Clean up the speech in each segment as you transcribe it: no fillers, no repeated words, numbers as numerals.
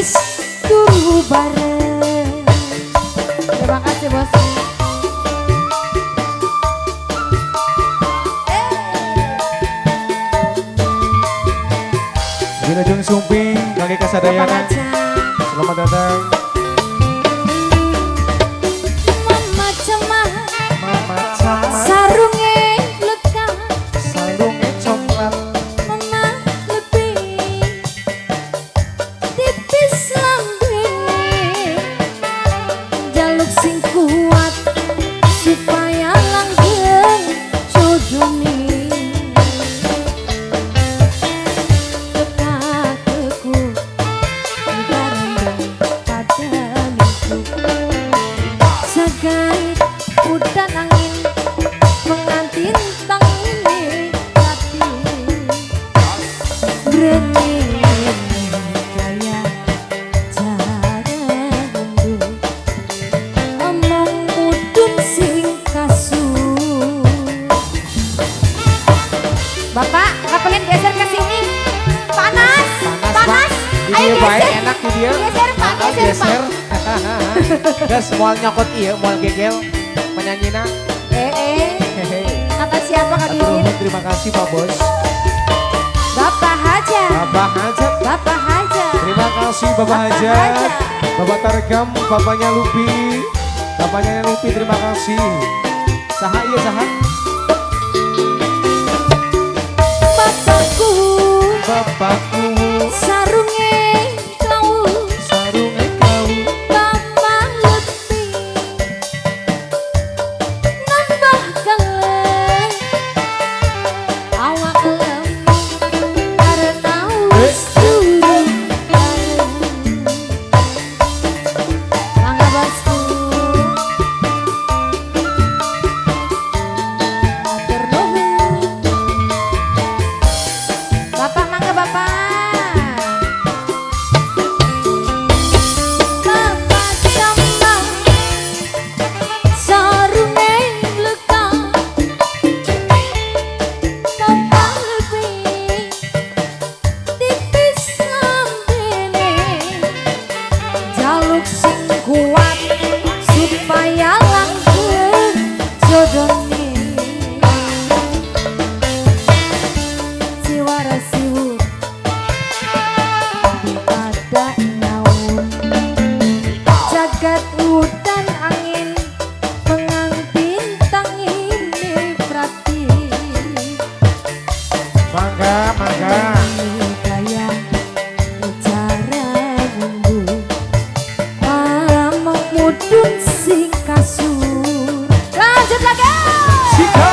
wis turu bareng. Terima kasih bos. Wilujeng Sumping, Kaki Kasadayana. Selamat datang. Mama cemah, Mama Camat, sarunge lekang, sarungnya coklat. mama lebih tipis lambene, jaluk sing kuat supaya langgeng jodohne. Kekakeku digarendeng padaku, segai udan angin pengantin tangine hati rene kaya jarandu omong mudun sing kasur. Bapak nggak pengen geser ke sini? Panas, panas. Ayo Ini baik, geser. enak tuh dia. Geser pak, geser pak. Gas mual nyokot iya, mual gegel. Penyanyina. Hehe. Kata siapa Kak Atur Didin? nuhun, terima kasih Pak Bos. Bapak Haja. Bapak Hajat. Bapak Haja. Terima kasih Bapak Bapak Hajat. Hajat. Bapak Targam, Bapaknya Lupi. Bapaknya Lupi, terima kasih. Saha iya saha? Bapakku Bapakku, sarunge kau sarungnya kau. tambah lebih nambah kangen awak lemu karena wis turu bareng. Mangga bosku. Matur nuhun. Bapak mangga bapak. Bapak cambang sarunge lekang, bapak lebih tipis lambene, jaluk sing kuat supaya langgeng jodohne. Siwara siwur ada naun, jagat udan angin pengantin tangine prati Mangga, mangga. kaya bicara bumbu amang mudun sing kasur. Lanjut lagi. Sika.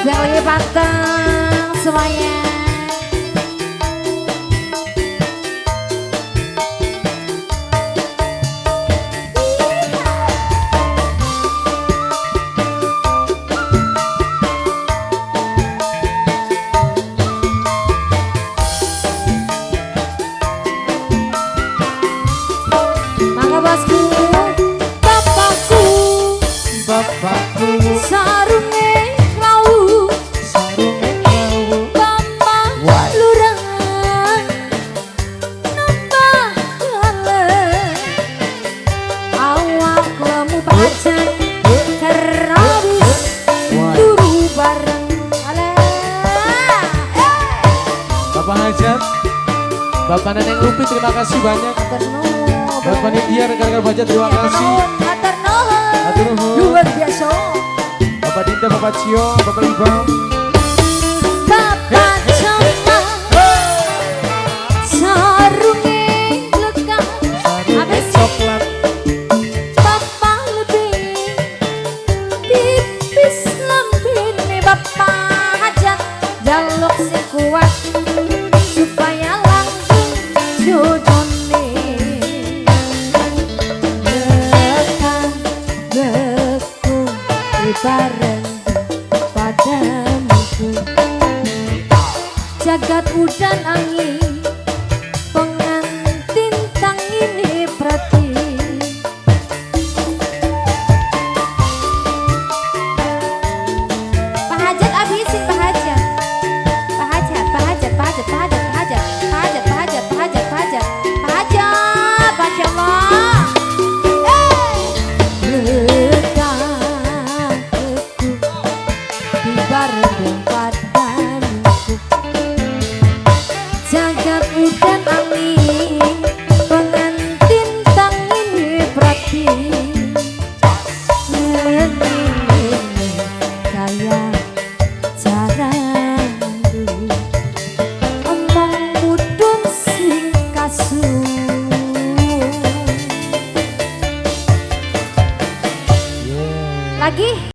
Biar lebih pantang semuanya. Mangga bosku, bapakku Bapakku, sarunge kau sarungnya kau. Bambang Why? lurang nambah galeng awak lemu pacan kerabis Why? turu bareng. Alah, Bapak Hajat, Bapak Neneng Lupi, terima kasih banyak. matur nuhun. Buat panitia, rekan-rekan Bapak terima kasih. Matur nuhun. Matur nuhun. Luar biasa. Bapak Dinda, Bapak Cio, Bapak Ibam. Bapak cambang sarunge lekang, Sarungnya habis coklat. Bapak lebih tipis lambene, bapak hajat jaluk sing kuat supaya langgeng jodohne. Lekang beku bareng padamu, jagat udan angin pengantin tangine prati Pak Hajat abisin Pak Hajat. Pak rendeng